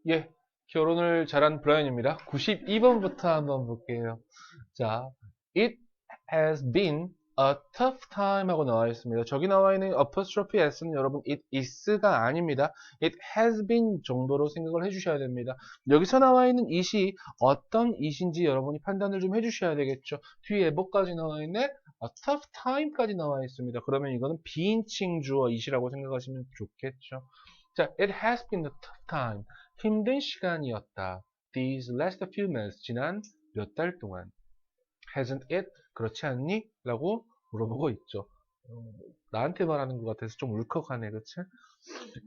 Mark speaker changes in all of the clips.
Speaker 1: 예, 결혼을 잘한 브라이언입니다. 92번부터 한번 볼게요. 자, it has been a tough time 하고 나와 있습니다. 저기 나와 있는 apostrophe s는 여러분 it is가 아닙니다. it has been 정도로 생각을 해주셔야 됩니다. 여기서 나와 있는 it이 어떤 it인지 여러분이 판단을 좀 해주셔야 되겠죠. 뒤에 뭐까지 나와 있네? a tough time까지 나와 있습니다. 그러면 이거는 비인칭 주어 it이라고 생각하시면 좋겠죠. 자, it has been a tough time. 힘든 시간이었다. These last few months, 지난 몇 달 동안. Hasn't it? 그렇지 않니? 라고 물어보고 있죠. 나한테 말하는 것 같아서 좀 울컥하네, 그치?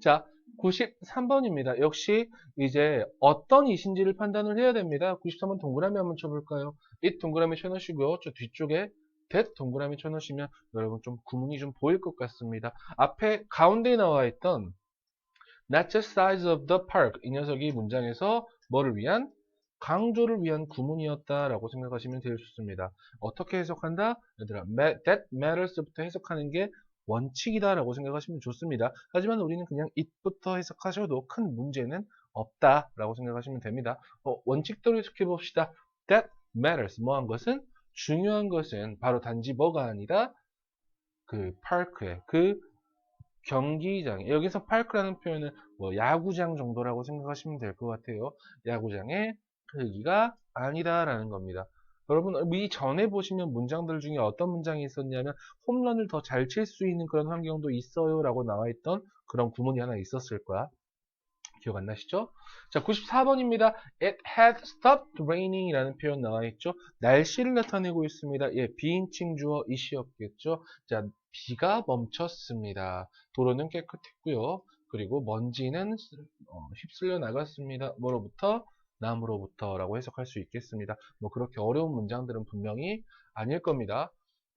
Speaker 1: 자, 93번입니다. 역시 이제 어떤 이신지를 판단을 해야 됩니다. 93번 동그라미 한번 쳐볼까요? it 동그라미 쳐놓으시고요. 저 뒤쪽에 that 동그라미 쳐놓으시면 여러분 좀 구문이 좀 보일 것 같습니다. 앞에 가운데에 나와 있던 Not just size of the park. 이 녀석이 문장에서 뭐를 위한? 강조를 위한 구문이었다라고 생각하시면 제일 좋습니다. 어떻게 해석한다? 얘들아, that matters부터 해석하는 게 원칙이다라고 생각하시면 좋습니다. 하지만 우리는 그냥 it부터 해석하셔도 큰 문제는 없다라고 생각하시면 됩니다. 원칙대로 해석해 봅시다. That matters. 뭐한 것은? 중요한 것은 바로 단지 뭐가 아니라 그 파크의 그 경기장, 여기서 파크라는 표현은 뭐 야구장 정도라고 생각하시면 될 것 같아요. 야구장의 크기가 아니다라는 겁니다. 여러분, 이 전에 보시면 문장들 중에 어떤 문장이 있었냐면 홈런을 더 잘 칠 수 있는 그런 환경도 있어요 라고 나와 있던 그런 구문이 하나 있었을 거야. 기억 안 나시죠? 자, 94번입니다. It had stopped raining 이라는 표현 나와 있죠. 날씨를 나타내고 있습니다. 예, 비인칭 주어 it이었겠죠. 자, 비가 멈췄습니다. 도로는 깨끗했고요. 그리고 먼지는 휩쓸려 나갔습니다. 뭐로부터? 나무로부터 라고 해석할 수 있겠습니다. 뭐 그렇게 어려운 문장들은 분명히 아닐 겁니다.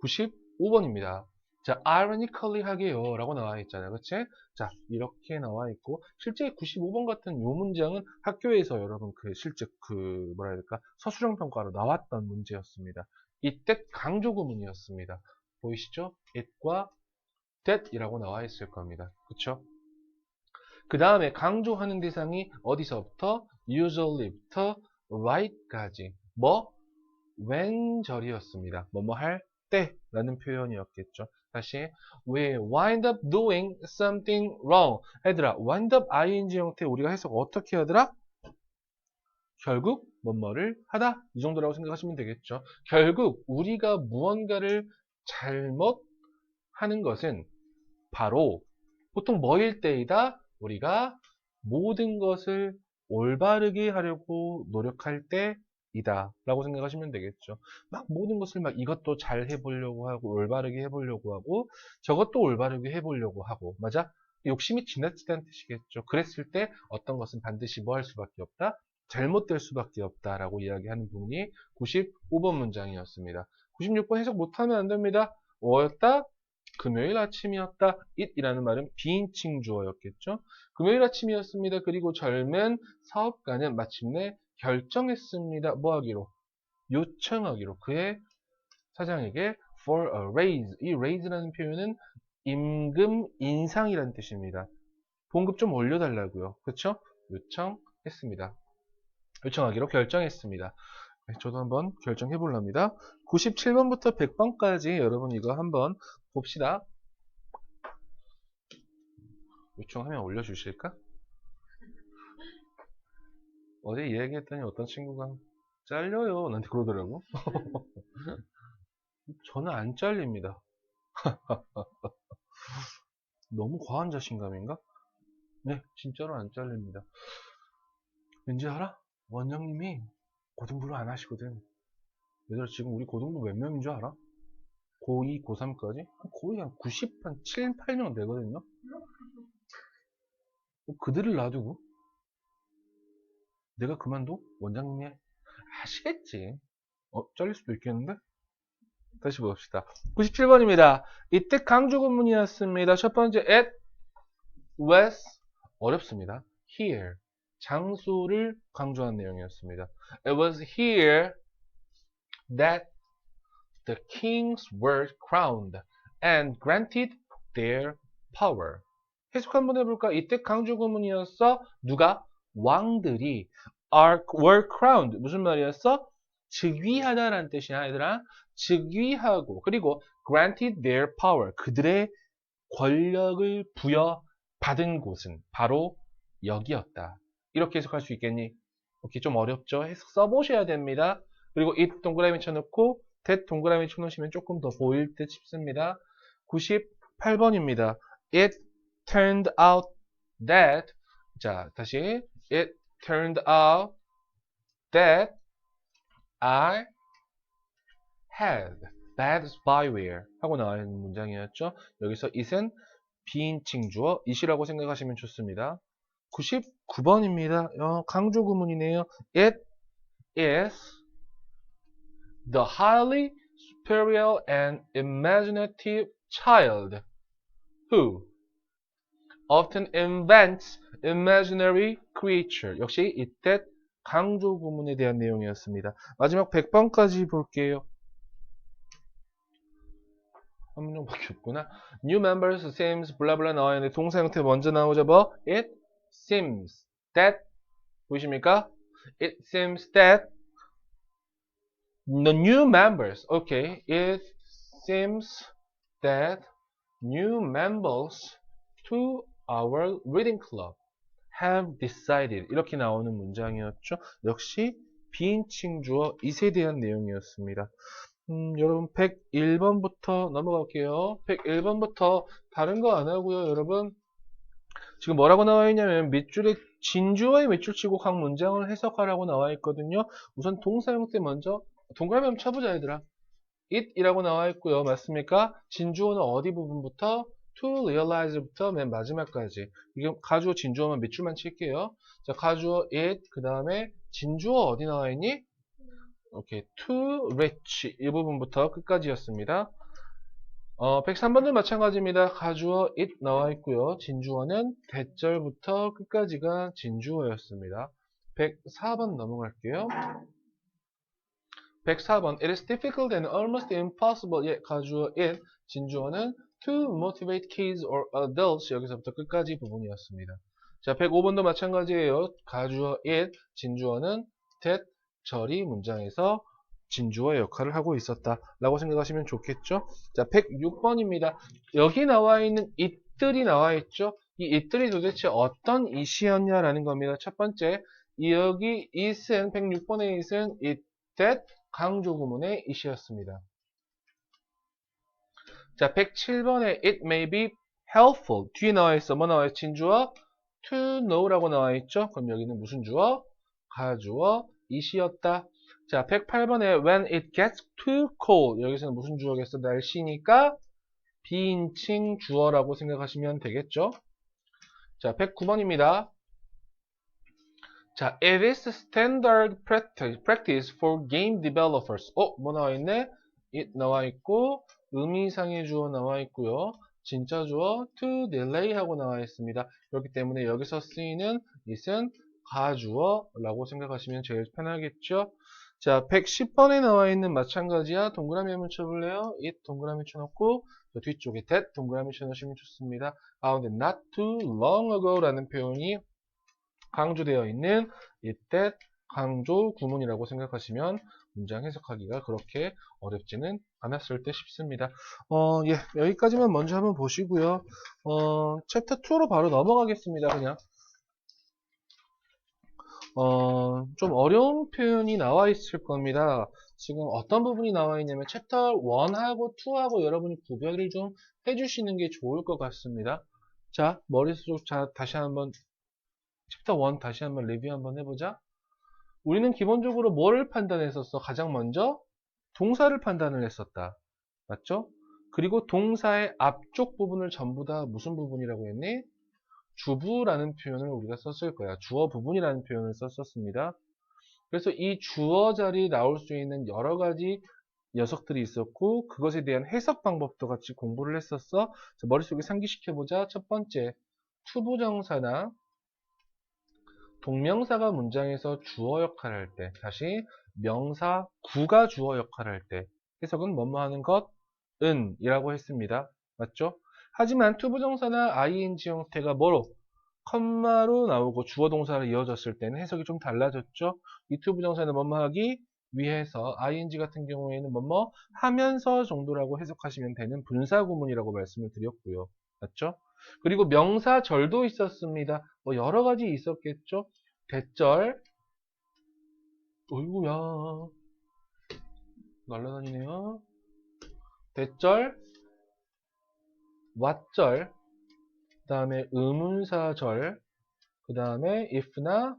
Speaker 1: 95번입니다. 자, ironically 하게요 라고 나와 있잖아요. 그치? 자, 이렇게 나와 있고, 실제 95번 같은 요 문장은 학교에서 여러분 실제 뭐라 해야 될까? 서술형 평가로 나왔던 문제였습니다. 이때 강조 구문이었습니다. 보이시죠? it과 that 이라고 나와 있을 겁니다. 그쵸? 그 다음에 강조하는 대상이 어디서부터? usually부터 right까지. 뭐? 웬절이었습니다. 뭐뭐 할 때라는 표현이었겠죠. 다시 we wind up doing something wrong. 얘들아, wind up ing 형태 우리가 해석 어떻게 하더라? 결국 뭐뭐를 하다 이 정도라고 생각하시면 되겠죠. 결국 우리가 무언가를 잘못하는 것은 바로 보통 뭐일 때이다? 우리가 모든 것을 올바르게 하려고 노력할 때이다 라고 생각하시면 되겠죠. 막 모든 것을 막 이것도 잘 해보려고 하고 올바르게 해보려고 하고 저것도 올바르게 해보려고 하고 맞아? 욕심이 지나치다는 뜻이겠죠. 그랬을 때 어떤 것은 반드시 뭐 할 수밖에 없다? 잘못될 수밖에 없다라고 이야기하는 부분이 95번 문장이었습니다. 96번 해석 못하면 안 됩니다. 뭐였다? 금요일 아침이었다. it이라는 말은 비인칭 주어였겠죠. 금요일 아침이었습니다. 그리고 젊은 사업가는 마침내 결정했습니다. 뭐 하기로? 요청하기로. 그의 사장에게 for a raise. 이 raise라는 표현은 임금 인상이라는 뜻입니다. 봉급 좀 올려달라고요. 그렇죠? 요청했습니다. 요청하기로 결정했습니다. 네, 저도 한번 결정해 볼랍니다. 97번부터 100번까지 여러분 이거 한번 봅시다. 요청하면 올려주실까? 어제 이야기했더니 어떤 친구가 잘려요 나한테 그러더라고. 저는 안 잘립니다. 너무 과한 자신감인가? 네, 진짜로 안 잘립니다. 왠지 알아? 원장님이 고등부를 안 하시거든. 얘들아 지금 우리 고등부 몇 명인 줄 알아? 고2, 고3까지? 거의 한 90, 한 7, 8명 되거든요? 그들을 놔두고 내가 그만둬? 원장님이 하시겠지. 잘릴 수도 있겠는데? 다시 봅시다. 97번입니다. 이때 강조 구문이었습니다. 첫 번째 at was 어렵습니다. here 장소를 강조한 내용이었습니다. It was here that the kings were crowned and granted their power. 해석 한번 해볼까? 이때 강조 구문이었어. 누가? 왕들이 were crowned. 무슨 말이었어? 즉위하다라는 뜻이야, 얘들아. 즉위하고, 그리고 granted their power. 그들의 권력을 부여받은 곳은 바로 여기였다. 이렇게 해석할 수 있겠니? 오케이, 좀 어렵죠? 해석 써보셔야 됩니다. 그리고 it 동그라미 쳐놓고 that 동그라미 쳐놓으시면 조금 더 보일 듯 싶습니다. 98번입니다. It turned out that, 자, 다시 it turned out that I had bad spyware 하고 나와 있는 문장이었죠. 여기서 it은 비인칭 주어 it이라고 생각하시면 좋습니다. 99번입니다. 강조 구문이네요. It is the highly superior and imaginative child who often invents imaginary creature. 역시 이때 강조 구문에 대한 내용이었습니다. 마지막 100번까지 볼게요. 한 문장밖에 없구나. New members seems 블라블라 나와 있는데 동사 형태 먼저 나오죠. 뭐? It seems that 보이십니까? It seems that the new members, okay, it seems that new members to our reading club have decided. 이렇게 나오는 문장이었죠. 역시 비인칭 주어 it에 대한 내용이었습니다. 여러분 101번부터 넘어갈게요. 101번부터 다른 거 안 하고요. 여러분 지금 뭐라고 나와 있냐면 밑줄에 진주어의 밑줄 치고 각 문장을 해석하라고 나와 있거든요. 우선 동사 형태 먼저 동그라미 한번 쳐보자 얘들아. it이라고 나와 있고요. 맞습니까? 진주어는 어디 부분부터? to realize부터 맨 마지막까지. 이게 가주어 진주어만 밑줄만 칠게요. 자, 가주어 it, 그 다음에 진주어 어디 나와 있니? 오케이, to reach 이 부분부터 끝까지였습니다. 103번도 마찬가지입니다. 가주어 it 나와 있고요. 진주어는 대절부터 끝까지가 진주어였습니다. 104번 넘어갈게요. 104번 It is difficult and almost impossible. 예, 가주어 it, 진주어는 to motivate kids or adults. 여기서부터 끝까지 부분이었습니다. 자, 105번도 마찬가지예요. 가주어 it, 진주어는 that, 절이 문장에서 진주어 역할을 하고 있었다 라고 생각하시면 좋겠죠. 자, 106번입니다. 여기 나와 있는 it들이 나와 있죠. 이 it들이 도대체 어떤 it이었냐라는 겁니다. 첫 번째, 여기 it은 106번의 it은 it, that 강조 구문의 it이었습니다. 자, 107번에 it may be helpful 뒤에 나와 있어. 뭐 나와 있어? 진주어 to know라고 나와 있죠. 그럼 여기는 무슨 주어? 가주어 it이었다. 자, 108번에 when it gets too cold 여기서는 무슨 주어겠어? 날씨니까 비인칭 주어라고 생각하시면 되겠죠. 자, 109번입니다. 자, it is standard practice for game developers. 뭐 나와 있네? it 나와 있고 의미상의 주어 나와 있고요. 진짜 주어 to delay 하고 나와 있습니다. 그렇기 때문에 여기서 쓰이는 it은 가주어라고 생각하시면 제일 편하겠죠. 자, 110번에 나와 있는 마찬가지야. 동그라미 한번 쳐볼래요? it 동그라미 쳐놓고 뒤쪽에 that 동그라미 쳐놓으시면 좋습니다. 가운데 not too long ago 라는 표현이 강조되어 있는 it, that 강조 구문이라고 생각하시면 문장 해석하기가 그렇게 어렵지는 않았을 듯 싶습니다. 예, 여기까지만 먼저 한번 보시고요. 챕터 2로 바로 넘어가겠습니다. 그냥 좀 어려운 표현이 나와 있을 겁니다. 지금 어떤 부분이 나와 있냐면 챕터 1하고 2하고 여러분이 구별을 좀 해주시는 게 좋을 것 같습니다. 자, 머릿속 다시 한번 챕터 1 다시 한번 리뷰 한번 해보자. 우리는 기본적으로 뭐를 판단했었어? 가장 먼저 동사를 판단을 했었다. 맞죠? 그리고 동사의 앞쪽 부분을 전부 다 무슨 부분이라고 했니? 주부라는 표현을 우리가 썼을 거야. 주어 부분이라는 표현을 썼었습니다. 그래서 이 주어 자리에 나올 수 있는 여러 가지 녀석들이 있었고 그것에 대한 해석 방법도 같이 공부를 했었어. 자, 머릿속에 상기시켜보자. 첫 번째, 투부정사나 동명사가 문장에서 주어 역할을 할 때, 다시 명사 구가 주어 역할을 할 때 해석은 뭐뭐 하는 것, 은 이라고 했습니다. 맞죠? 하지만 투부정사나 ing 형태가 뭐로? 컴마로 나오고 주어 동사로 이어졌을 때는 해석이 좀 달라졌죠. 이 to 부정사는 뭐뭐 하기 위해서 ing 같은 경우에는 뭐뭐 하면서 정도라고 해석하시면 되는 분사 구문이라고 말씀을 드렸고요. 맞죠? 그리고 명사절도 있었습니다. 뭐 여러 가지 있었겠죠. 대절, 어이구야, 날라다니네요. 대절, what절, 그 다음에 의문사절, 그 다음에 if나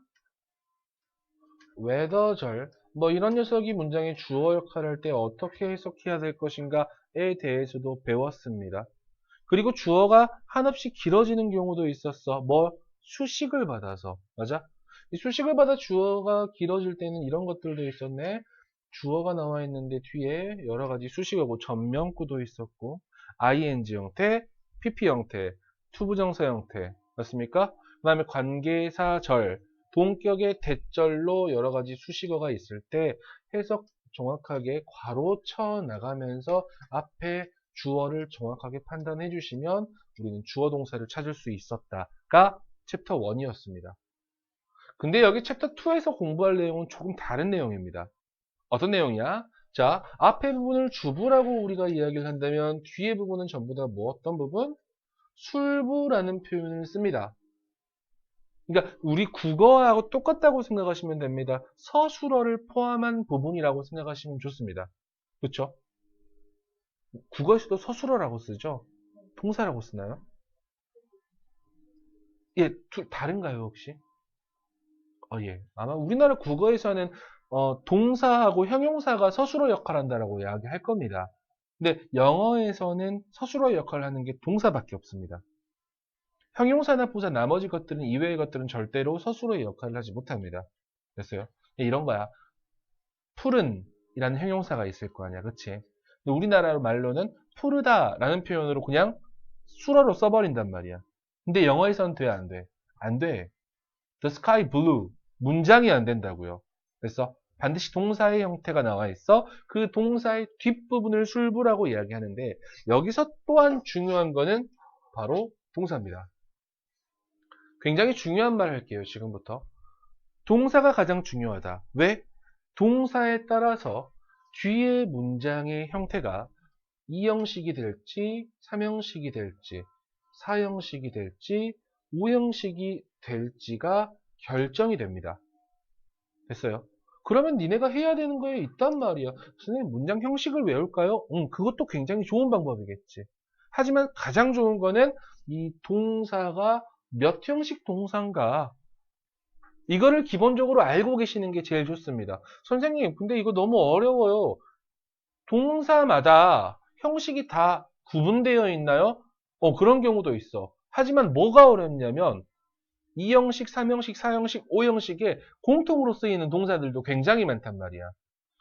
Speaker 1: whether절, 뭐 이런 녀석이 문장의 주어 역할을 할 때 어떻게 해석해야 될 것인가에 대해서도 배웠습니다. 그리고 주어가 한없이 길어지는 경우도 있었어. 뭐 수식을 받아서. 맞아? 이 수식을 받아 주어가 길어질 때는 이런 것들도 있었네. 주어가 나와 있는데 뒤에 여러 가지 수식어고 전명구도 있었고 ing 형태, pp 형태, 투부정사 형태. 맞습니까? 그 다음에 관계사절, 동격의 대절로 여러 가지 수식어가 있을 때 해석 정확하게 괄호 쳐 나가면서 앞에 주어를 정확하게 판단해 주시면 우리는 주어 동사를 찾을 수 있었다가 챕터 1이었습니다. 근데 여기 챕터 2에서 공부할 내용은 조금 다른 내용입니다. 어떤 내용이야? 자, 앞에 부분을 주부라고 우리가 이야기를 한다면 뒤에 부분은 전부 다 뭐 어떤 부분? 술부라는 표현을 씁니다. 그러니까 우리 국어하고 똑같다고 생각하시면 됩니다. 서술어를 포함한 부분이라고 생각하시면 좋습니다. 그렇죠? 국어에서도 서술어라고 쓰죠? 동사라고 쓰나요? 예, 다른가요, 혹시? 예. 아마 우리나라 국어에서는 동사하고 형용사가 서술어 역할을 한다라고 이야기할 겁니다. 근데 영어에서는 서술어 역할을 하는 게 동사밖에 없습니다. 형용사나 부사 나머지 것들은 이외의 것들은 절대로 서술어의 역할을 하지 못합니다. 됐어요? 이런 거야. 푸른 이라는 형용사가 있을 거 아니야. 그치? 근데 우리나라 말로는 푸르다라는 표현으로 그냥 수어로 써버린단 말이야. 근데 영어에서는 돼, 안 돼? 안 돼. The sky blue. 문장이 안 된다고요. 그래서 반드시 동사의 형태가 나와 있어. 그 동사의 뒷부분을 술부라고 이야기하는데 여기서 또한 중요한 거는 바로 동사입니다. 굉장히 중요한 말을 할게요. 지금부터. 동사가 가장 중요하다. 왜? 동사에 따라서 뒤에 문장의 형태가 2형식이 될지 3형식이 될지 4형식이 될지 5형식이 될지가 결정이 됩니다. 됐어요? 그러면 니네가 해야 되는 거에 있단 말이야. 선생님 문장 형식을 외울까요? 그것도 굉장히 좋은 방법이겠지. 하지만 가장 좋은 거는 이 동사가 몇 형식 동사인가 이거를 기본적으로 알고 계시는 게 제일 좋습니다. 선생님 근데 이거 너무 어려워요. 동사마다 형식이 다 구분되어 있나요? 그런 경우도 있어. 하지만 뭐가 어렵냐면 2형식, 3형식, 4형식, 5형식에 공통으로 쓰이는 동사들도 굉장히 많단 말이야.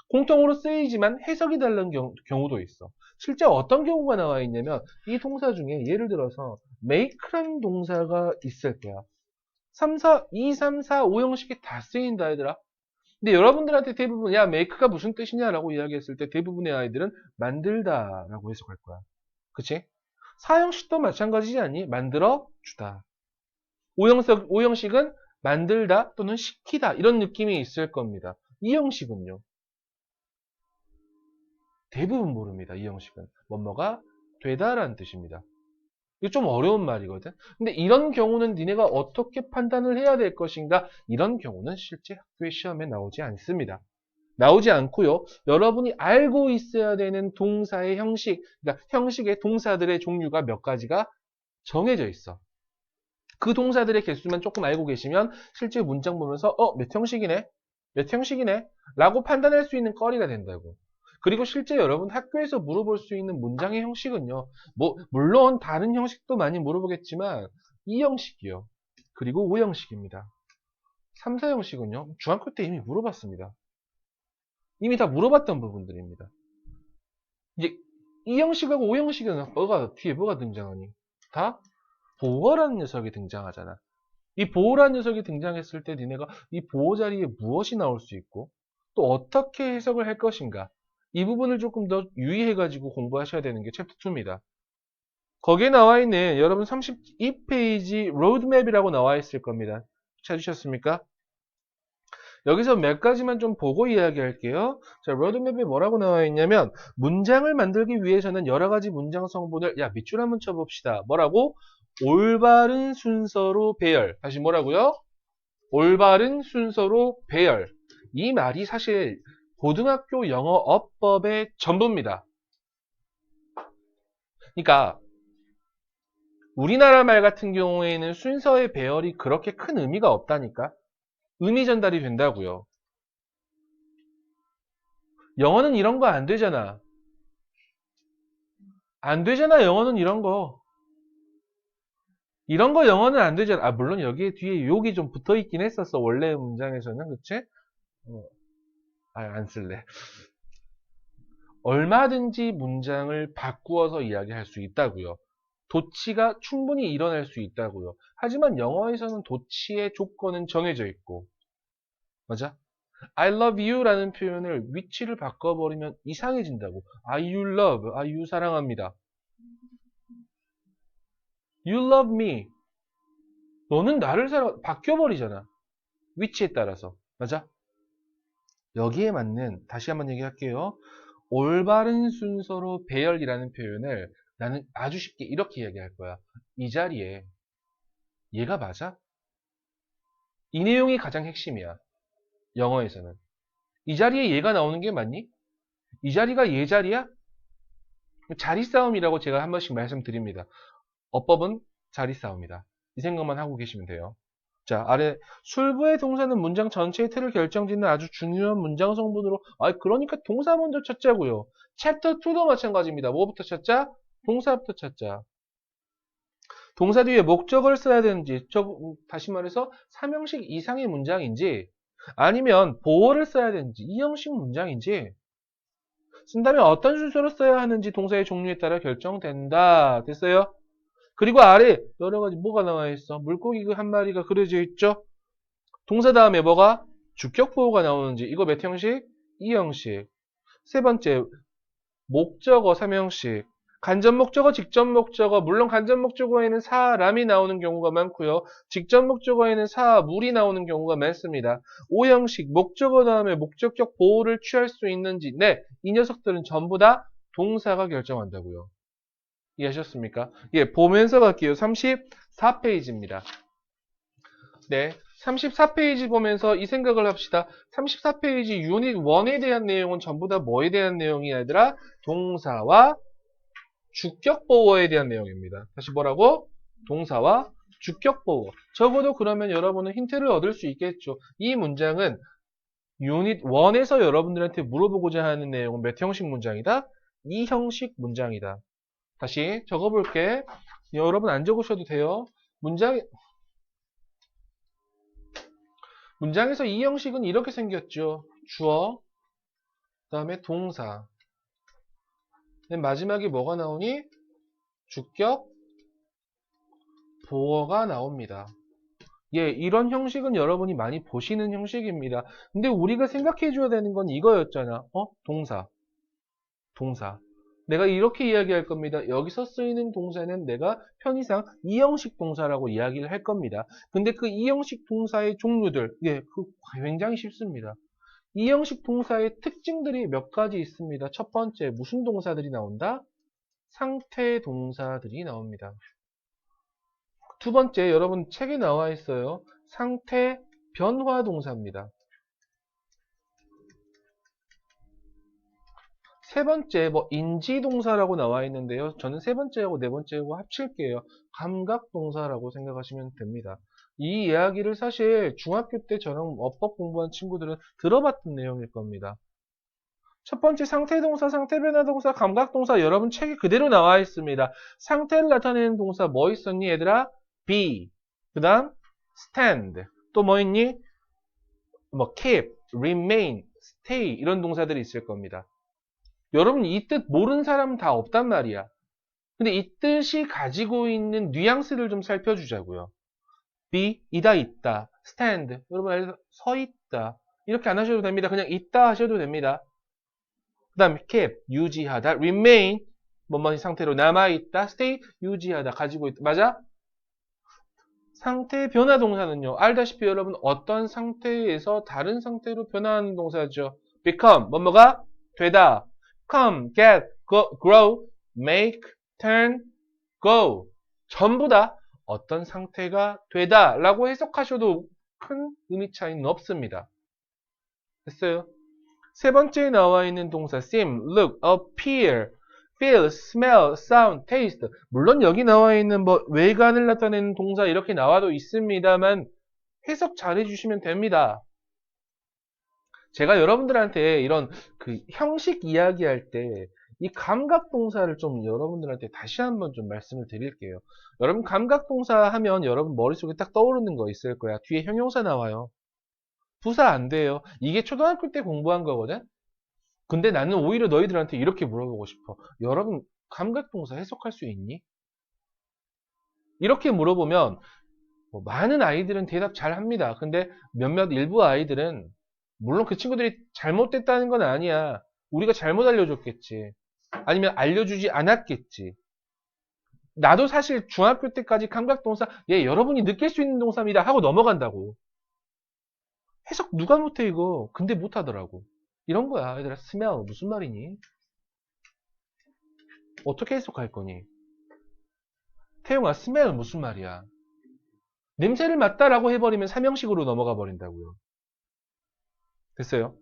Speaker 1: 공통으로 쓰이지만 해석이 다른 경우도 있어. 실제 어떤 경우가 나와 있냐면 이 동사 중에 예를 들어서 make라는 동사가 있을 거야. 2, 3, 4, 5형식이 다 쓰인다 얘들아. 근데 여러분들한테 대부분 야 make가 무슨 뜻이냐라고 이야기했을 때 대부분의 아이들은 만들다라고 해석할 거야. 그치? 4형식도 마찬가지지 않니? 만들어 주다. 5형식은 만들다 또는 시키다 이런 느낌이 있을 겁니다. 이 형식은요. 대부분 모릅니다. 이 형식은. 뭐뭐가 되다라는 뜻입니다. 이거 좀 어려운 말이거든. 근데 이런 경우는 니네가 어떻게 판단을 해야 될 것인가? 이런 경우는 실제 학교의 시험에 나오지 않습니다. 나오지 않고요. 여러분이 알고 있어야 되는 동사의 형식, 그러니까 형식의 동사들의 종류가 몇 가지가 정해져 있어. 그 동사들의 개수만 조금 알고 계시면 실제 문장 보면서 몇 형식이네? 몇 형식이네? 라고 판단할 수 있는 거리가 된다고. 그리고 실제 여러분 학교에서 물어볼 수 있는 문장의 형식은요. 물론 다른 형식도 많이 물어보겠지만 이 형식이요. 그리고 5형식입니다. 3, 4형식은요. 중학교 때 이미 물어봤습니다. 이미 다 물어봤던 부분들입니다. 이제 이 형식하고 5형식은 뒤에 뭐가 등장하니? 다 보어라는 녀석이 등장하잖아. 이 보어라는 녀석이 등장했을 때 니네가 이 보어 자리에 무엇이 나올 수 있고 또 어떻게 해석을 할 것인가 이 부분을 조금 더 유의해가지고 공부하셔야 되는 게 챕터 2입니다. 거기에 나와 있는 여러분 32페이지 로드맵이라고 나와 있을 겁니다. 찾으셨습니까? 여기서 몇 가지만 좀 보고 이야기할게요. 자, 로드맵에 뭐라고 나와 있냐면 문장을 만들기 위해서는 여러 가지 문장 성분을 밑줄 한번 쳐봅시다. 뭐라고? 올바른 순서로 배열. 다시 뭐라고요? 올바른 순서로 배열. 이 말이 사실 고등학교 영어 어법의 전부입니다. 그러니까 우리나라 말 같은 경우에는 순서의 배열이 그렇게 큰 의미가 없다니까. 의미 전달이 된다고요. 영어는 이런 거 안 되잖아. 안 되잖아, 영어는 이런 거. 이런 거 영어는 안 되잖아. 아, 물론 여기에 뒤에 욕이 좀 붙어 있긴 했었어. 원래 문장에서는. 그치? 안 쓸래. 얼마든지 문장을 바꾸어서 이야기할 수 있다고요. 도치가 충분히 일어날 수 있다고요. 하지만 영어에서는 도치의 조건은 정해져 있고. 맞아? I love you 라는 표현을 위치를 바꿔버리면 이상해진다고. I you love, I you 사랑합니다. You love me. 너는 나를 바뀌어버리잖아. 위치에 따라서. 맞아? 여기에 맞는, 다시 한번 얘기할게요. 올바른 순서로 배열이라는 표현을 나는 아주 쉽게 이렇게 이야기할 거야. 이 자리에 얘가 맞아? 이 내용이 가장 핵심이야. 영어에서는. 이 자리에 얘가 나오는 게 맞니? 이 자리가 얘 자리야? 자리 싸움이라고 제가 한 번씩 말씀드립니다. 어법은 자리 싸움이다. 이 생각만 하고 계시면 돼요. 자, 아래 술부의 동사는 문장 전체의 틀을 결정짓는 아주 중요한 문장 성분으로 그러니까 동사 먼저 찾자고요. 챕터 2도 마찬가지입니다. 뭐부터 찾자? 동사부터 찾자. 동사 뒤에 목적어를 써야 되는지, 다시 말해서 3형식 이상의 문장인지 아니면 보어를 써야 되는지 2형식 문장인지 쓴다면 어떤 순서로 써야 하는지 동사의 종류에 따라 결정된다. 됐어요? 그리고 아래 여러 가지 뭐가 나와 있어? 물고기 한 마리가 그려져 있죠? 동사 다음에 뭐가? 주격 보호가 나오는지 이거 몇 형식? 2형식. 세 번째 목적어 3형식. 간접 목적어, 직접 목적어. 물론 간접 목적어에는 사람이 나오는 경우가 많고요. 직접 목적어에는 사물이 나오는 경우가 많습니다. 5형식 목적어 다음에 목적격 보호를 취할 수 있는지. 네, 이 녀석들은 전부 다 동사가 결정한다고요. 이해하셨습니까? 예, 보면서 갈게요. 34페이지입니다. 네, 34페이지 보면서 이 생각을 합시다. 34페이지 유닛 1에 대한 내용은 전부 다 뭐에 대한 내용이 얘들아? 동사와 주격 보호에 대한 내용입니다. 다시 뭐라고? 동사와 주격 보호. 적어도 그러면 여러분은 힌트를 얻을 수 있겠죠. 이 문장은 유닛 1에서 여러분들한테 물어보고자 하는 내용은 몇 형식 문장이다? 2형식 문장이다. 다시 적어볼게. 여러분 안 적으셔도 돼요. 문장에서 이 형식은 이렇게 생겼죠. 주어, 그 다음에 동사. 맨 마지막에 뭐가 나오니? 주격, 보어가 나옵니다. 예, 이런 형식은 여러분이 많이 보시는 형식입니다. 근데 우리가 생각해 줘야 되는 건 이거였잖아. 동사. 동사. 내가 이렇게 이야기할 겁니다. 여기서 쓰이는 동사는 내가 편의상 이형식 동사라고 이야기를 할 겁니다. 근데 그 이형식 동사의 종류들, 굉장히 쉽습니다. 이형식 동사의 특징들이 몇 가지 있습니다. 첫 번째, 무슨 동사들이 나온다? 상태 동사들이 나옵니다. 두 번째, 여러분 책에 나와 있어요. 상태 변화 동사입니다. 세 번째, 인지동사라고 나와 있는데요. 저는 세 번째하고 네 번째하고 합칠게요. 감각동사라고 생각하시면 됩니다. 이 이야기를 사실 중학교 때 저랑 어법 공부한 친구들은 들어봤던 내용일 겁니다. 첫 번째 상태동사, 상태변화동사, 감각동사 여러분 책에 그대로 나와 있습니다. 상태를 나타내는 동사 뭐 있었니 얘들아? be, 그 다음 stand, 또 뭐 있니? keep, remain, stay 이런 동사들이 있을 겁니다. 여러분 이 뜻 모르는 사람은 다 없단 말이야. 근데 이 뜻이 가지고 있는 뉘앙스를 좀 살펴주자고요. be, 이다 있다. stand, 여러분 알죠? 서 있다. 이렇게 안 하셔도 됩니다. 그냥 있다 하셔도 됩니다. 그 다음에 keep, 유지하다. remain, 뭐뭐의 상태로 남아있다. stay, 유지하다, 가지고 있다. 맞아? 상태 변화 동사는요. 알다시피 여러분 어떤 상태에서 다른 상태로 변화하는 동사죠. become, 뭐뭐가 되다. come, get, go, grow, make, turn, go. 전부 다 어떤 상태가 되다 라고 해석하셔도 큰 의미 차이는 없습니다. 됐어요? 세 번째에 나와 있는 동사 seem, look, appear, feel, smell, sound, taste. 물론 여기 나와 있는 뭐 외관을 나타내는 동사 이렇게 나와도 있습니다만 해석 잘 해주시면 됩니다. 제가 여러분들한테 이런 그 형식 이야기할 때 이 감각 동사를 좀 여러분들한테 다시 한번 좀 말씀을 드릴게요. 여러분 감각 동사 하면 여러분 머릿속에 딱 떠오르는 거 있을 거야. 뒤에 형용사 나와요. 부사 안 돼요. 이게 초등학교 때 공부한 거거든. 근데 나는 오히려 너희들한테 이렇게 물어보고 싶어. 여러분 감각동사 해석할 수 있니? 이렇게 물어보면 뭐 많은 아이들은 대답 잘 합니다. 근데 몇몇 일부 아이들은 물론 그 친구들이 잘못됐다는 건 아니야. 우리가 잘못 알려줬겠지. 아니면 알려주지 않았겠지. 나도 사실 중학교 때까지 감각동사 예 여러분이 느낄 수 있는 동사입니다 하고 넘어간다고. 해석 누가 못해 이거. 근데 못하더라고. 이런 거야. 얘들아 smell 무슨 말이니? 어떻게 해석할 거니? 태용아 smell 무슨 말이야? 냄새를 맡다라고 해버리면 삼형식으로 넘어가 버린다고요. 됐어요?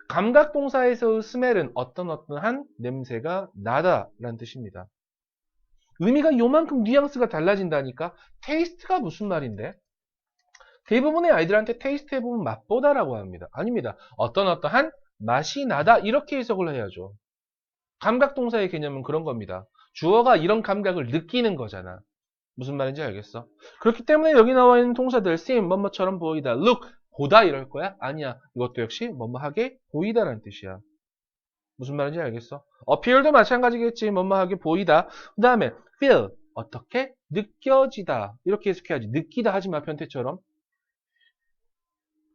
Speaker 1: 감각동사에서의 smell은 어떠한 냄새가 나다라는 뜻입니다. 의미가 요만큼 뉘앙스가 달라진다니까? 테이스트가 무슨 말인데? 대부분의 아이들한테 테이스트 해보면 맛보다라고 합니다. 아닙니다. 어떠한 맛이 나다 이렇게 해석을 해야죠. 감각동사의 개념은 그런 겁니다. 주어가 이런 감각을 느끼는 거잖아. 무슨 말인지 알겠어? 그렇기 때문에 여기 나와 있는 동사들 seem, 뭐뭐처럼 보이다, look, 보다 이럴 거야? 아니야. 이것도 역시 뭐뭐하게 보이다라는 뜻이야. 무슨 말인지 알겠어? appear도 마찬가지겠지. 뭐뭐하게 보이다. 그 다음에 feel, 어떻게? 느껴지다. 이렇게 해석해야지. 느끼다 하지 마, 변태처럼.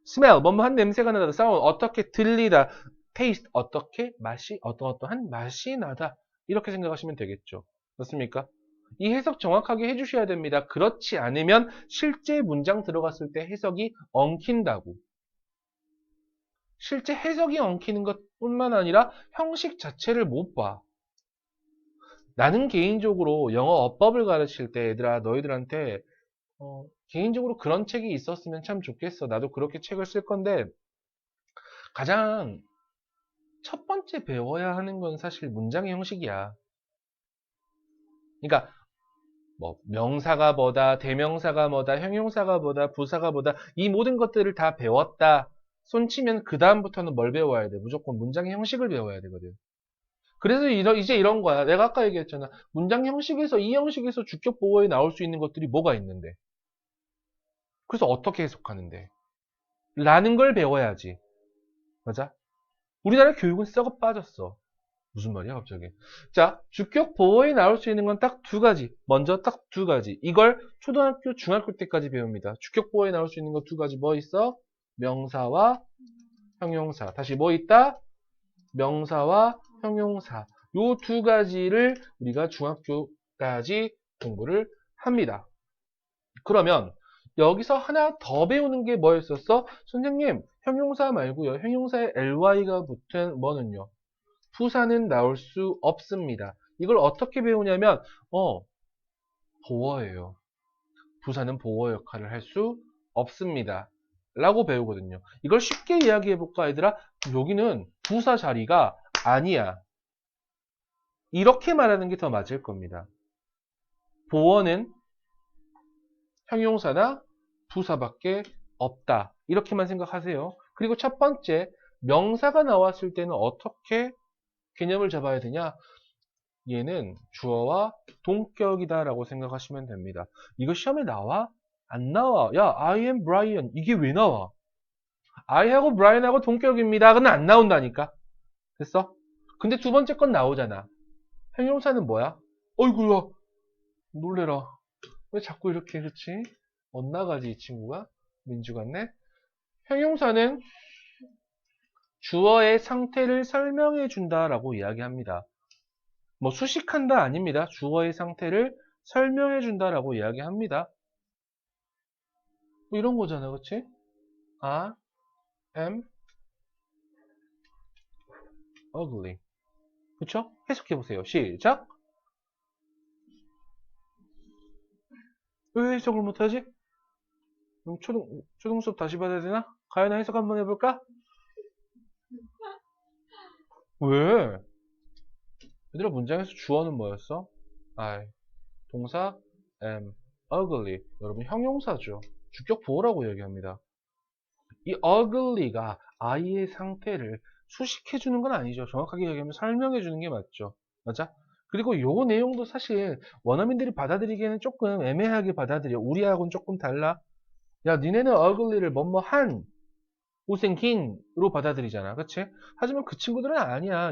Speaker 1: smell, 뭐뭐한 냄새가 나다. sound, 어떻게 들리다. taste, 어떻게? 맛이, 어떠한 맛이 나다. 이렇게 생각하시면 되겠죠. 그렇습니까? 이 해석 정확하게 해주셔야 됩니다. 그렇지 않으면 실제 문장 들어갔을 때 해석이 엉킨다고. 실제 해석이 엉키는 것뿐만 아니라 형식 자체를 못 봐. 나는 개인적으로 영어 어법을 가르칠 때 얘들아 너희들한테 개인적으로 그런 책이 있었으면 참 좋겠어. 나도 그렇게 책을 쓸 건데 가장 첫 번째 배워야 하는 건 사실 문장의 형식이야. 그러니까 뭐 명사가 뭐다, 대명사가 뭐다, 형용사가 뭐다, 부사가 뭐다 이 모든 것들을 다 배웠다. 손치면 그 다음부터는 뭘 배워야 돼? 무조건 문장의 형식을 배워야 되거든. 그래서 이제 이런 거야. 내가 아까 얘기했잖아. 문장 형식에서 이 형식에서 주격 보어에 나올 수 있는 것들이 뭐가 있는데. 그래서 어떻게 해석하는데. 라는 걸 배워야지. 맞아? 우리나라 교육은 썩어 빠졌어. 무슨 말이야 갑자기. 자, 주격 보어에 나올 수 있는 건 딱 두 가지. 먼저 딱 두 가지. 이걸 초등학교, 중학교 때까지 배웁니다. 주격 보어에 나올 수 있는 거 두 가지 뭐 있어? 명사와 형용사. 다시 뭐 있다? 명사와 형용사. 요 두 가지를 우리가 중학교까지 공부를 합니다. 그러면 여기서 하나 더 배우는 게 뭐였었어? 선생님, 형용사 말고요. 형용사에 ly가 붙은 뭐는요? 부사는 나올 수 없습니다. 이걸 어떻게 배우냐면 보어예요. 부사는 보어 역할을 할 수 없습니다. 라고 배우거든요. 이걸 쉽게 이야기해 볼까 얘들아? 여기는 부사 자리가 아니야. 이렇게 말하는 게 더 맞을 겁니다. 보어는 형용사나 부사밖에 없다. 이렇게만 생각하세요. 그리고 첫 번째, 명사가 나왔을 때는 어떻게 개념을 잡아야 되냐? 얘는 주어와 동격이다 라고 생각하시면 됩니다. 이거 시험에 나와? 안 나와. 야, I am Brian. 이게 왜 나와? I하고 Brian하고 동격입니다. 근데 안 나온다니까. 됐어? 근데 두 번째 건 나오잖아. 형용사는 뭐야? 어이구야. 놀래라. 왜 자꾸 이렇게 그렇지? 엇나가지 이 친구가? 민주 같네? 형용사는 주어의 상태를 설명해 준다라고 이야기합니다. 뭐 수식한다 아닙니다. 주어의 상태를 설명해 준다라고 이야기합니다. 뭐 이런 거잖아, 그치? I am ugly. 그쵸? 해석해 보세요. 시작. 왜 해석을 못하지? 그럼 초등 수업 다시 받아야 되나? 가연아 해석 한번 해볼까? 왜? 얘들아 문장에서 주어는 뭐였어? I. 동사 am ugly. 여러분 형용사죠. 주격 보호라고 얘기합니다. 이 ugly가 I의 상태를 수식해주는 건 아니죠. 정확하게 얘기하면 설명해주는 게 맞죠. 맞아? 그리고 요 내용도 사실 원어민들이 받아들이기에는 조금 애매하게 받아들여. 우리하고는 조금 달라. 야, 니네는 ugly를 뭐뭐한 못생긴으로 받아들이잖아. 그치? 하지만 그 친구들은 아니야.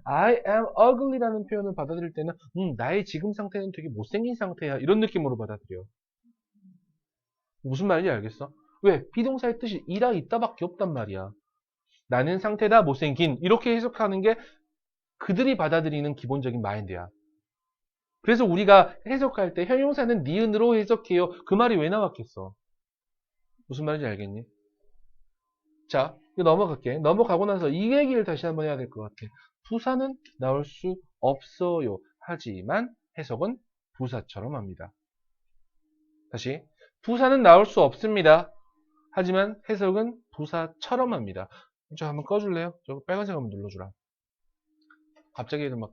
Speaker 1: I am ugly라는 표현을 받아들일 때는 나의 지금 상태는 되게 못생긴 상태야. 이런 느낌으로 받아들여. 무슨 말인지 알겠어? 왜? 비동사의 뜻이 이라 있다밖에 없단 말이야. 나는 상태다 못생긴 이렇게 해석하는 게 그들이 받아들이는 기본적인 마인드야. 그래서 우리가 해석할 때 형용사는 니은으로 해석해요. 그 말이 왜 나왔겠어? 무슨 말인지 알겠니? 자, 이거 넘어갈게. 넘어가고 나서 이 얘기를 다시 한번 해야 될 것 같아. 부사는 나올 수 없어요. 하지만 해석은 부사처럼 합니다. 다시. 부사는 나올 수 없습니다. 하지만 해석은 부사처럼 합니다. 저 한번 꺼줄래요? 저 빨간색 한번 눌러주라. 갑자기 막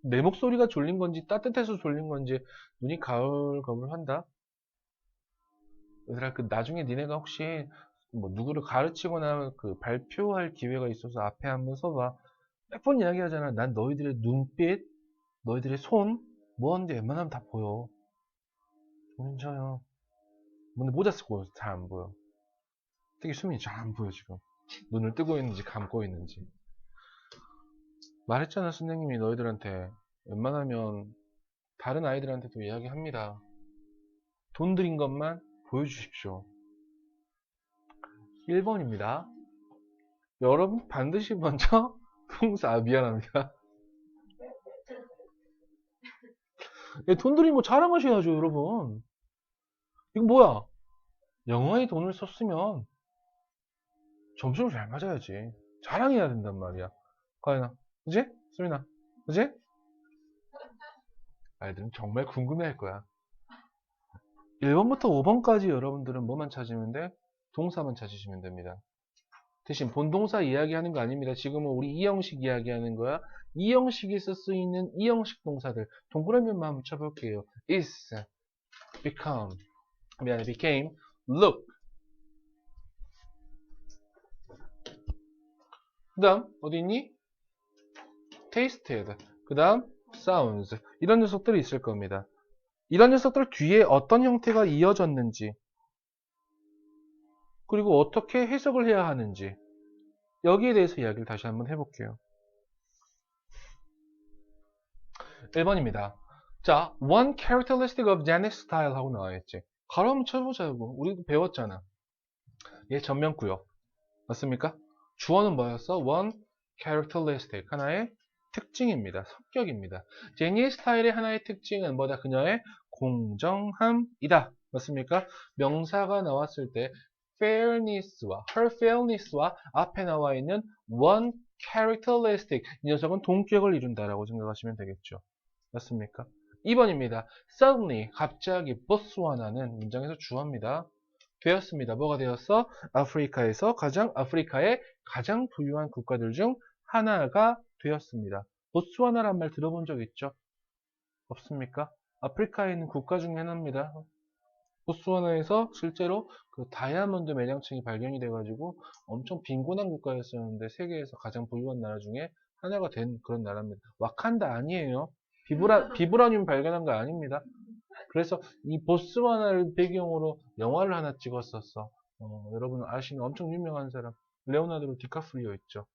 Speaker 1: 내 목소리가 졸린 건지 따뜻해서 졸린 건지 눈이 가물가물한다. 얘들아, 그 나중에 니네가 혹시 뭐 누구를 가르치거나 그 발표할 기회가 있어서 앞에 한번 서봐. 몇 번 이야기하잖아. 난 너희들의 눈빛, 너희들의 손, 뭐 하는지 웬만하면 다 보여. 괜찮아요. 근데 모자 쓰고 잘 안 보여. 되게 수민이 잘 안 보여 지금. 눈을 뜨고 있는지 감고 있는지. 말했잖아 선생님이 너희들한테 웬만하면 다른 아이들한테도 이야기합니다. 돈 들인 것만 보여주십시오. 1번입니다. 여러분 반드시 먼저 동사 미안합니다. 돈 들인 거 자랑하셔야죠 여러분. 이거 뭐야? 영어에 돈을 썼으면 점수를 잘 맞아야지. 자랑해야 된단 말이야. 과연아, 그지? 수민아, 그지? 아이들은 정말 궁금해할 거야. 1번부터 5번까지 여러분들은 뭐만 찾으면 돼? 동사만 찾으시면 됩니다. 대신 본동사 이야기하는 거 아닙니다. 지금은 우리 이형식 이야기하는 거야. 이형식에서 쓰이는 이형식 동사들 동그라미만 한번 쳐볼게요. is, become, 미안해, became, look. 그 다음 어디 있니? tasted. 그 다음 sounds. 이런 녀석들이 있을 겁니다. 이런 녀석들 뒤에 어떤 형태가 이어졌는지 그리고 어떻게 해석을 해야 하는지 여기에 대해서 이야기를 다시 한번 해볼게요. 1번입니다. 자, one characteristic of Janet style 하고 나와있지. 가로 한번 쳐보자고. 우리도 배웠잖아. 얘 전면구역. 맞습니까? 주어는 뭐였어? one characteristic. 하나의 특징입니다. 성격입니다. 제니의 스타일의 하나의 특징은 뭐다? 그녀의 공정함이다. 맞습니까? 명사가 나왔을 때 fairness와 her fairness와 앞에 나와 있는 one characteristic 이 녀석은 동격을 이룬다라고 생각하시면 되겠죠. 맞습니까? 2번입니다. suddenly 갑자기 보스와나는 문장에서 주어입니다. 되었습니다. 뭐가 되었어? 아프리카의 가장 부유한 국가들 중 하나가 되었습니다. 보츠와나란 말 들어본 적 있죠? 없습니까? 아프리카에 있는 국가 중에 하나입니다. 보츠와나에서 실제로 그 다이아몬드 매장층이 발견이 돼가지고 엄청 빈곤한 국가였었는데 세계에서 가장 부유한 나라 중에 하나가 된 그런 나라입니다. 와칸다 아니에요. 비브라늄 발견한 거 아닙니다. 그래서 이 보스와나를 배경으로 영화를 하나 찍었었어. 여러분 아시는 엄청 유명한 사람 레오나르도 디카프리오 있죠.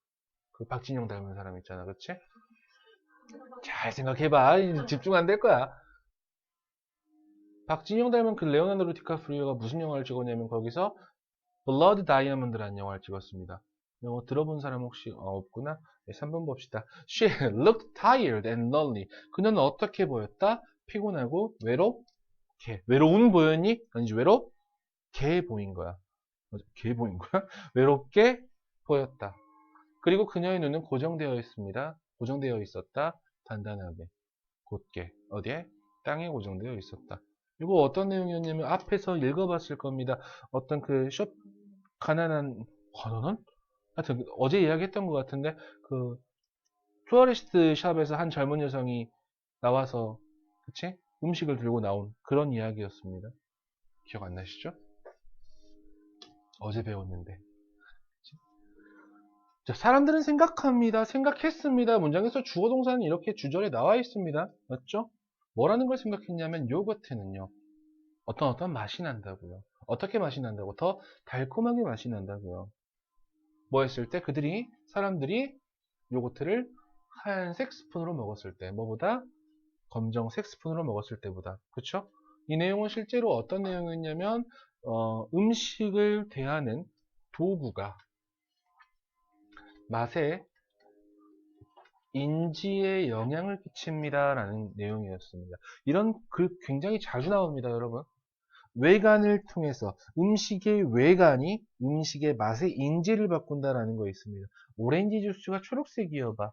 Speaker 1: 그 박진영 닮은 사람 있잖아, 그치? 잘 생각해봐. 집중 안 될 거야. 박진영 닮은 그 레오나르도 디카프리오가 무슨 영화를 찍었냐면 거기서 블러드 다이아몬드라는 영화를 찍었습니다. 영어 들어본 사람 혹시 없구나? 네, 3번 봅시다. She looked tired and lonely. 그녀는 어떻게 보였다? 피곤하고 외롭게. 외로운 보였니? 아니지, 외롭게 보인 거야. 맞아, 개 보인 거야? 외롭게 보였다. 그리고 그녀의 눈은 고정되어 있습니다. 고정되어 있었다. 단단하게. 곧게. 어디에? 땅에 고정되어 있었다. 이거 어떤 내용이었냐면 앞에서 읽어봤을 겁니다. 어떤 가난한 하여튼 어제 이야기했던 것 같은데 그 플로리스트 샵에서 한 젊은 여성이 나와서 그치? 음식을 들고 나온 그런 이야기였습니다. 기억 안 나시죠? 어제 배웠는데. 자, 사람들은 생각합니다. 생각했습니다. 문장에서 주어 동사는 이렇게 주절에 나와 있습니다. 맞죠? 뭐라는 걸 생각했냐면 요거트는요. 어떤 맛이 난다고요. 어떻게 맛이 난다고? 더 달콤하게 맛이 난다고요. 뭐 했을 때? 사람들이 요거트를 하얀색 스푼으로 먹었을 때. 뭐보다? 검정색 스푼으로 먹었을 때보다. 그쵸? 이 내용은 실제로 어떤 내용이었냐면, 음식을 대하는 도구가 맛에 인지에 영향을 끼칩니다. 라는 내용이었습니다. 이런 글 굉장히 자주 나옵니다, 여러분. 외관을 통해서 음식의 외관이 음식의 맛의 인지를 바꾼다라는 거 있습니다. 오렌지 주스가 초록색이어봐.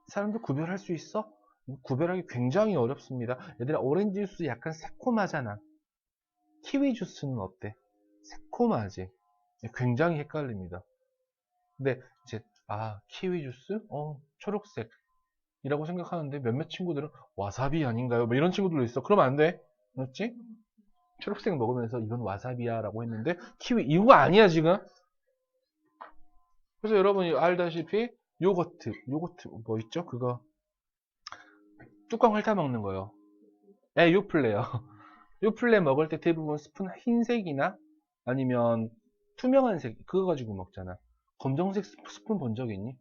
Speaker 1: 사람들 구별할 수 있어? 구별하기 굉장히 어렵습니다. 얘들아, 오렌지 주스 약간 새콤하잖아. 키위 주스는 어때? 새콤하지? 굉장히 헷갈립니다. 근데 이제 키위 주스? 초록색. 이라고 생각하는데 몇몇 친구들은 와사비 아닌가요? 뭐 이런 친구들도 있어. 그러면 안 돼. 그렇지? 초록색 먹으면서 이건 와사비야 라고 했는데 키위 이거 아니야 지금. 그래서 여러분이 알다시피 요거트 뭐 있죠? 그거 뚜껑 핥아 먹는 거요. 요플레요. 요플레 먹을 때 대부분 스푼 흰색이나 아니면 투명한 색 그거 가지고 먹잖아. 검정색 스푼 본 적 있니?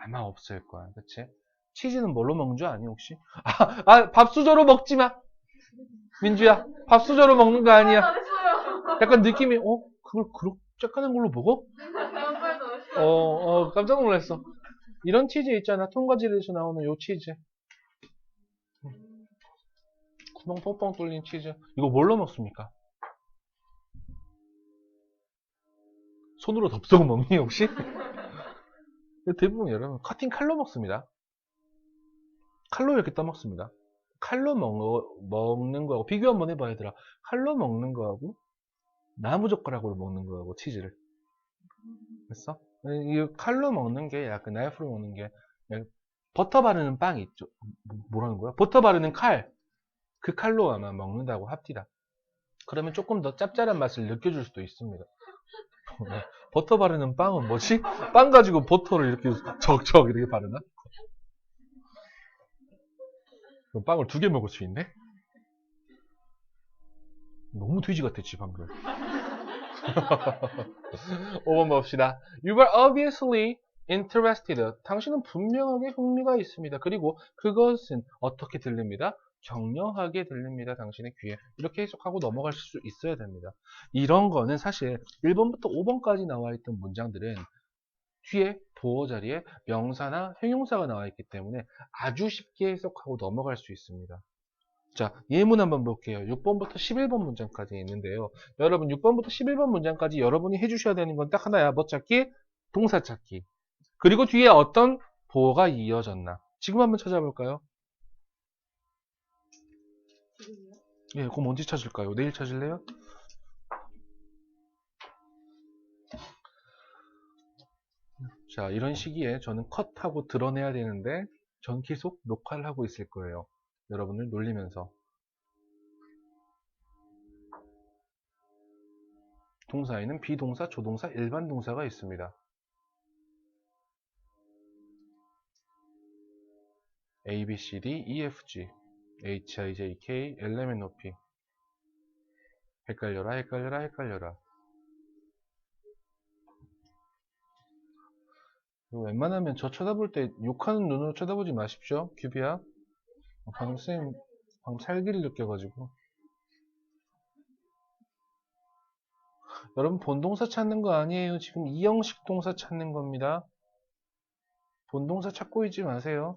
Speaker 1: 아마 없을 거야. 그치? 치즈는 뭘로 먹는 줄 아니 혹시? 밥수저로 먹지 마. 민주야, 밥수저로 먹는 거 아니야. 약간 느낌이 그걸 그렇게 쬐깐한 걸로 먹어? 깜짝 놀랐어. 이런 치즈 있잖아. 통과질에서 나오는 요 치즈. 구멍 뻥뻥 뚫린 치즈. 이거 뭘로 먹습니까? 손으로 덥석 먹니 혹시? 대부분 여러분 커팅 칼로 먹습니다. 칼로 이렇게 떠먹습니다. 칼로 먹는 거하고 비교 한번 해봐 얘들아. 칼로 먹는 거하고 나무젓가락으로 먹는 거하고 치즈를. 됐어? 이 칼로 먹는 게 약간 나이프로 먹는 게 버터 바르는 빵 있죠. 뭐라는 거야? 버터 바르는 칼. 그 칼로 아마 먹는다고 합디다. 그러면 조금 더 짭짤한 맛을 느껴줄 수도 있습니다. 버터 바르는 빵은 뭐지? 빵 가지고 버터를 이렇게 적적 이렇게 바르나? 그럼 빵을 2개 먹을 수 있네? 너무 돼지 같았지 방금. 5번 봅시다. You were obviously interested. 당신은 분명하게 흥미가 있습니다. 그리고 그것은 어떻게 들립니다? 격려하게 들립니다. 당신의 귀에. 이렇게 해석하고 넘어갈 수 있어야 됩니다. 이런 거는 사실 1번부터 5번까지 나와 있던 문장들은 뒤에 보어 자리에 명사나 형용사가 나와 있기 때문에 아주 쉽게 해석하고 넘어갈 수 있습니다. 자, 예문 한번 볼게요. 6번부터 11번 문장까지 있는데요. 여러분 6번부터 11번 문장까지 여러분이 해주셔야 되는 건 딱 하나야. 뭐 찾기? 동사 찾기. 그리고 뒤에 어떤 보어가 이어졌나. 지금 한번 찾아볼까요? 예, 그럼 언제 찾을까요? 내일 찾을래요? 자, 이런 시기에 저는 컷하고 드러내야 되는데 전 계속 녹화를 하고 있을 거예요. 여러분을 놀리면서. 동사에는 비동사, 조동사, 일반 동사가 있습니다. A, B, C, D, E, F, G, H, I, J, K, L, M, N, O, P. 헷갈려라, 헷갈려라, 헷갈려라. 웬만하면 저 쳐다볼 때 욕하는 눈으로 쳐다보지 마십시오. 큐비야. 방금 쌤, 방금 살기를 느껴가지고. 여러분 본동사 찾는 거 아니에요. 지금 이형식 동사 찾는 겁니다. 본동사 찾고 있지 마세요.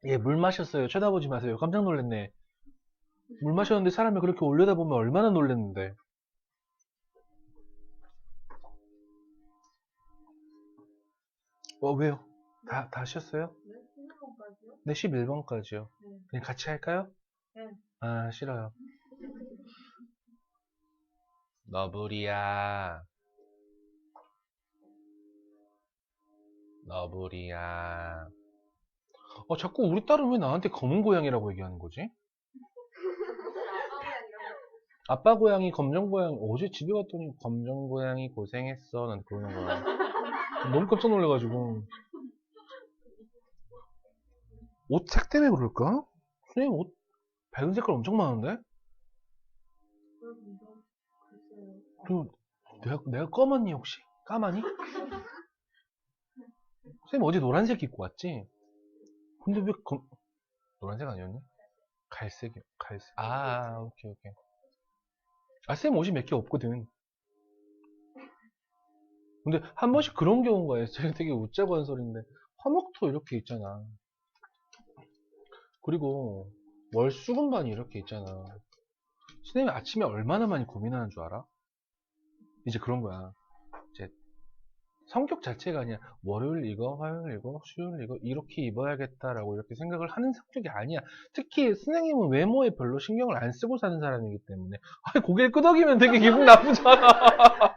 Speaker 1: 예, 물 마셨어요. 쳐다보지 마세요. 깜짝 놀랐네. 물 마셨는데 사람이 그렇게 올려다보면 얼마나 놀랐는데. 왜요? 다 하셨어요?
Speaker 2: 네, 11번까지요?
Speaker 1: 네, 11번까지요.
Speaker 2: 네.
Speaker 1: 그냥 같이 할까요?
Speaker 2: 네.
Speaker 1: 아, 싫어요. 너부리야. 너부리야. 자꾸 우리 딸은 왜 나한테 검은 고양이라고 얘기하는 거지? 아빠 고양이, 검정 고양이. 어제 집에 갔더니 검정 고양이 고생했어. 난 그러는 거야. 너무 깜짝 놀라가지고. 옷 색 때문에 그럴까? 선생님 옷 밝은 색깔 엄청 많은데?
Speaker 2: 그래서 글쎄요.
Speaker 1: 그리고 내가 검었니 혹시? 까마니? 선생님 어제 노란색 입고 왔지? 근데 왜 노란색 아니었니? 갈색이요. 갈색. 오케이. 쌤 옷이 몇 개 없거든. 근데 한 번씩 그런 경우가 있어요. 제가 되게 웃자고 하는 소리인데 화목토 이렇게 있잖아. 그리고 월수금반이 이렇게 있잖아. 선생님이 아침에 얼마나 많이 고민하는 줄 알아? 이제 그런 거야. 이제 성격 자체가 아니야. 월요일 이거, 화요일 이거, 수요일 이거 이렇게 입어야겠다라고 이렇게 생각을 하는 성격이 아니야. 특히 선생님은 외모에 별로 신경을 안 쓰고 사는 사람이기 때문에 고개를 끄덕이면 되게 기분 나쁘잖아.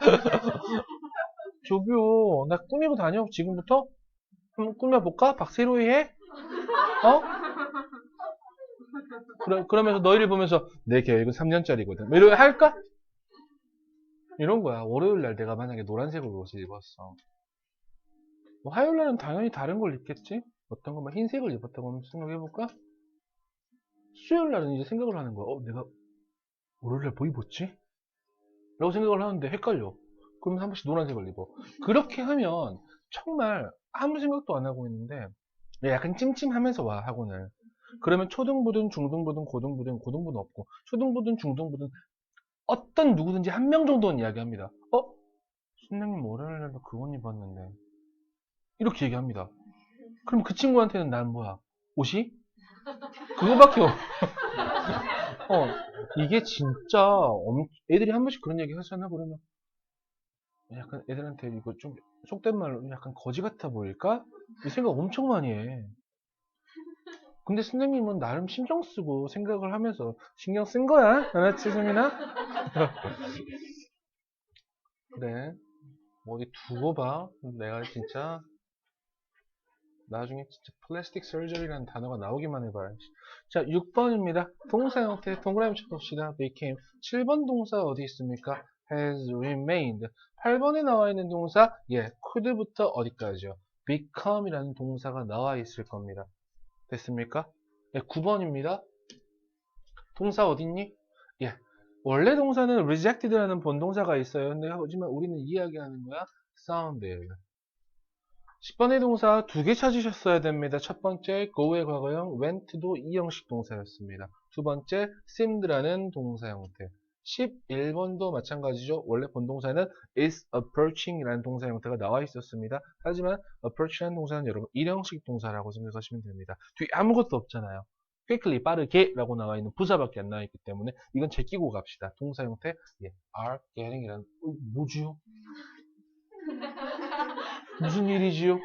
Speaker 1: 저기요, 나 꾸미고 다녀. 지금부터 한번 꾸며볼까? 박세로이 해? 그러면서 너희를 보면서 내 계획은 3년짜리거든. 뭐 이러고 할까? 이런 거야. 월요일 날 내가 만약에 노란색으로 옷을 입었어. 뭐 화요일 날은 당연히 다른 걸 입겠지? 어떤 거, 막 흰색을 입었다고 생각해볼까? 수요일 날은 이제 생각을 하는 거야. 내가 월요일 날 뭐 입었지? 라고 생각을 하는데 헷갈려. 그러면 한 번씩 노란색을 입어. 그렇게 하면 정말 아무 생각도 안 하고 있는데 약간 찜찜하면서 와, 학원을. 그러면 초등부든 중등부든 고등부는 없고 초등부든 중등부든 어떤 누구든지 한 명 정도는 이야기합니다. 선생님 월요일날도 그 옷 입었는데 이렇게 얘기합니다. 그럼 그 친구한테는 난 뭐야? 옷이? 그거밖에 없. 이게 진짜 애들이 한 번씩 그런 얘기 하잖아. 그러면 약간 애들한테 이거 좀 속된 말로 약간 거지 같아 보일까? 이 생각 엄청 많이 해. 근데 선생님은 나름 신경 쓰고 생각을 하면서 신경 쓴 거야? 알았지, 수민아? 그래. 뭐 어디 두고 봐. 내가 진짜 나중에 진짜 플라스틱 서저리라는 단어가 나오기만 해봐요. 자, 6번입니다. 동사 형태 동그라미 쳐봅시다. became. 7번 동사 어디 있습니까? has remained. 8번에 나와 있는 동사 could부터 어디까지요? become이라는 동사가 나와 있을 겁니다. 됐습니까? 9번입니다. 동사 어딨니? 원래 동사는 rejected라는 본동사가 있어요. 근데 하지만 우리는 이야기하는 거야 sounded. 10번의 동사 두 개 찾으셨어야 됩니다. 첫 번째 go의 과거형 went도 이형식 동사였습니다. 두 번째 seemed라는 동사 형태. 11번도 마찬가지죠. 원래 본동사는 is approaching이라는 동사 형태가 나와 있었습니다. 하지만 approach라는 동사는 여러분 일형식 동사라고 생각하시면 됩니다. 뒤에 아무것도 없잖아요. quickly 빠르게 라고 나와 있는 부사밖에 안 나와 있기 때문에 이건 제끼고 갑시다. 동사 형태 are getting이라는 뭐지요? 무슨 일이지요?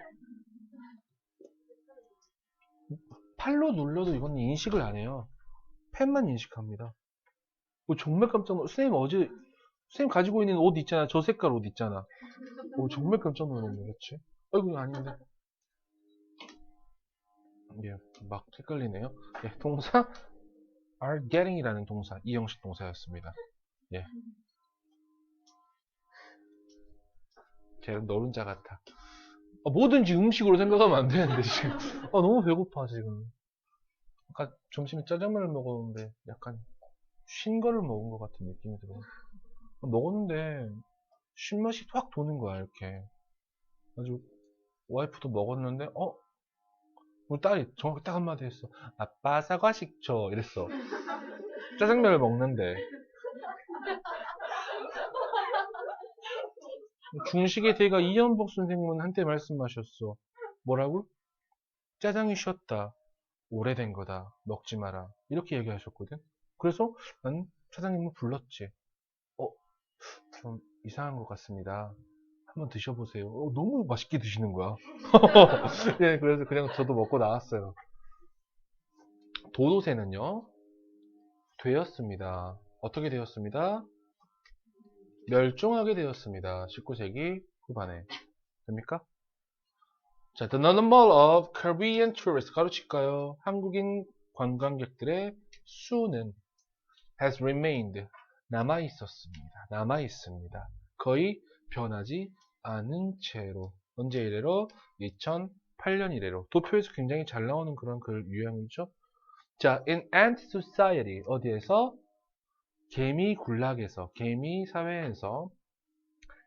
Speaker 1: 팔로 눌러도 이건 인식을 안 해요. 펜만 인식합니다. 정말 깜짝 놀랐어요. 선생님 가지고 있는 옷 있잖아. 저 색깔 옷 있잖아. 정말 깜짝 놀랐네. 그치? 아이고, 아닌데. 막 헷갈리네요. 동사 are getting이라는 동사, 이형식 동사였습니다. 걔는 노른자 같아. 뭐든지 음식으로 생각하면 안 되는데, 지금. 너무 배고파, 지금. 아까 점심에 짜장면을 먹었는데, 약간 쉰 거를 먹은 것 같은 느낌이 들어. 먹었는데, 쉰맛이 확 도는 거야, 이렇게. 아주, 와이프도 먹었는데, 우리 딸이 정확히 딱 한마디 했어. 아빠 사과 식초 이랬어. 짜장면을 먹는데 중식의 대가 이연복 선생님은 한때 말씀하셨어. 뭐라고? 짜장이 쉬었다. 오래된 거다. 먹지 마라. 이렇게 얘기하셨거든. 그래서 난 사장님을 불렀지. 좀 이상한 것 같습니다. 한번 드셔보세요. 너무 맛있게 드시는 거야. 예, 그래서 그냥 저도 먹고 나왔어요. 도도새는요, 되었습니다. 어떻게 되었습니다? 멸종하게 되었습니다. 19세기 후반에. 됩니까? 자, the number of Korean tourists, 가로칠까요? 한국인 관광객들의 수는 has remained, 남아 있었습니다. 남아 있습니다. 거의 변하지 않은 채로. 언제 이래로? 2008년 이래로. 도표에서 굉장히 잘 나오는 그런 글 유형이죠. 자, in ant society, 어디에서? 개미 군락에서, 개미 사회에서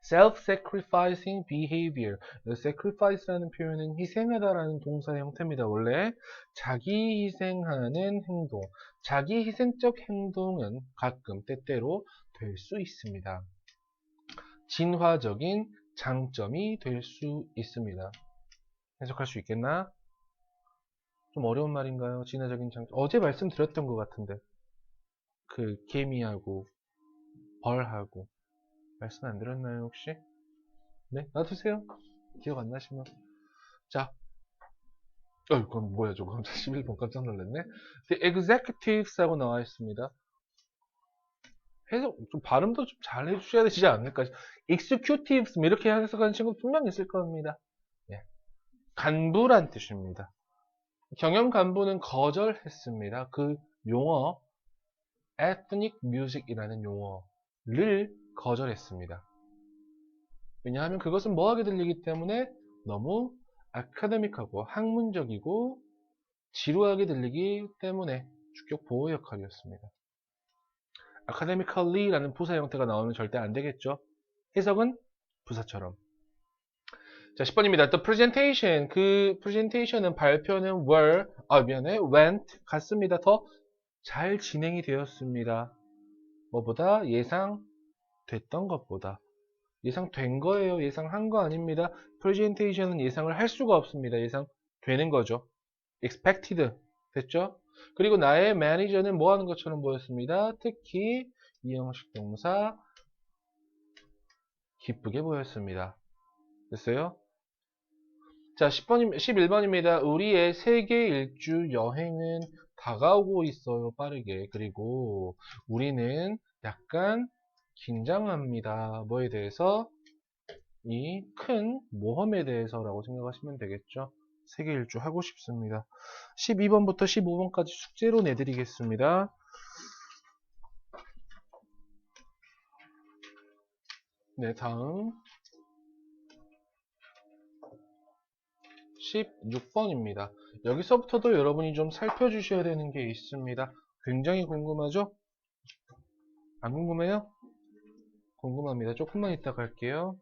Speaker 1: self-sacrificing behavior. sacrifice라는 표현은 희생하다라는 동사의 형태입니다. 원래 자기 희생하는 행동, 자기 희생적 행동은 가끔 때때로 될 수 있습니다. 진화적인 장점이 될 수 있습니다. 해석할 수 있겠나? 좀 어려운 말인가요? 진화적인 장점. 어제 말씀드렸던 것 같은데. 그 개미하고 벌하고 말씀 안 드렸나요 혹시? 네? 놔두세요. 기억 안 나시면. 자, 그건 뭐야 저거. 11번 깜짝 놀랐네. The executives라고 나와 있습니다. 해석, 좀 발음도 좀 잘 해주셔야 되지 않을까. executives 이렇게 해석하는 친구 분명 있을 겁니다. 예. 간부란 뜻입니다. 경영 간부는 거절했습니다. 그 용어 ethnic music이라는 용어를 거절했습니다. 왜냐하면 그것은 뭐하게 들리기 때문에 너무 아카데믹하고 학문적이고 지루하게 들리기 때문에 주격 보호 역할이었습니다. academically라는 부사 형태가 나오면 절대 안 되겠죠. 해석은 부사처럼. 자, 10번입니다. The presentation. 그 presentation은 발표는 went 갔습니다. 더 잘 진행이 되었습니다. 뭐보다? 예상됐던 것보다. 예상된 거예요. 예상한 거 아닙니다. presentation은 예상을 할 수가 없습니다. 예상되는 거죠. expected 됐죠? 그리고 나의 매니저는 뭐 하는 것처럼 보였습니다. 특히 이 형식 동사 기쁘게 보였습니다. 됐어요? 자, 11번입니다. 우리의 세계 일주 여행은 다가오고 있어요. 빠르게. 그리고 우리는 약간 긴장합니다. 뭐에 대해서? 이 큰 모험에 대해서라고 생각하시면 되겠죠. 세계 일주 하고 싶습니다. 12번부터 15번까지 숙제로 내드리겠습니다. 네, 다음 16번입니다. 여기서부터도 여러분이 좀 살펴주셔야 되는 게 있습니다. 굉장히 궁금하죠? 안 궁금해요? 궁금합니다. 조금만 이따 갈게요.